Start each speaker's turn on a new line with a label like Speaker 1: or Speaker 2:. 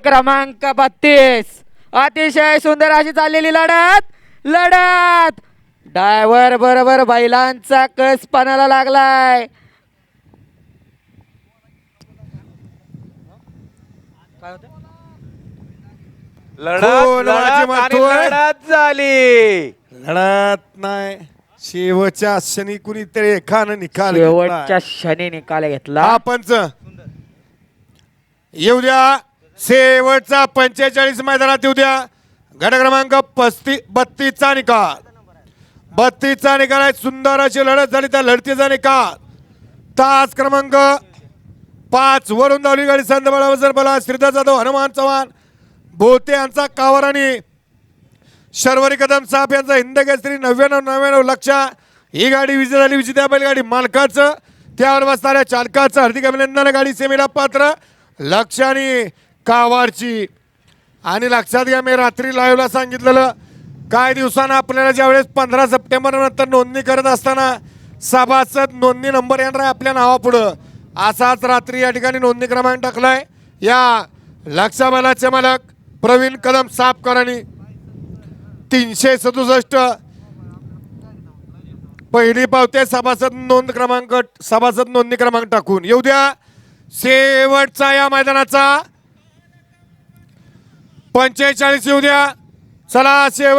Speaker 1: क्रमांक 32. अतिशय सुंदर अशी चाललेली लढत ड्रायव्हर बरोबर बैलांचा कस पानाला लागलाय.
Speaker 2: लढत झाली.
Speaker 3: लढत नाही शेवटच्या क्षणी कुणीतरी एकानं निकाल
Speaker 1: शेवटच्या क्षणी निकाल घेतला.
Speaker 3: हा पंच येऊ द्या. शेवटचा 45 मैदानात येऊ द्या. गट क्रमांक 32 चा निकाल. 32 चा निकाल आहे. सुंदर अशी लढत झाली. त्या लढतीचा निकाल तास क्रमांक 5 वरून धावली गाडी संत बळावसर बला श्रीधर जाधव हनुमान चव्हाण भोते यांचा कावर आणि शर्वरी कदम साहेब यांचा हिंद केसरी 99 लक्ष. ही गाडी विजय झाली. विजेत्या बैलगाडी मालकाचं त्यावर बसणाऱ्या चालकाचं हार्दिक अभिनंदन. गाडी सेमीला पात्र लक्ष आणि कावारची. आणि लक्षात घ्या मी रात्री लाईव्हला सांगितलेलं काही दिवसानं आपल्याला ज्यावेळेस 15 सप्टेंबर नंतर नोंदणी करत असताना सभासद नोंदणी नंबर येणार आहे आपल्या नावापुढं. असाच रात्री या ठिकाणी नोंदणी क्रमांक टाकलाय. या लक्षाबलाचे मालक प्रवीण कदम सापकरांनी 367 पहिली पावते सभासद नोंदणी क्रमांक टाकून येऊ द्या. शेवटचा या मैदानाचा 45 येऊ द्या. चला शेवट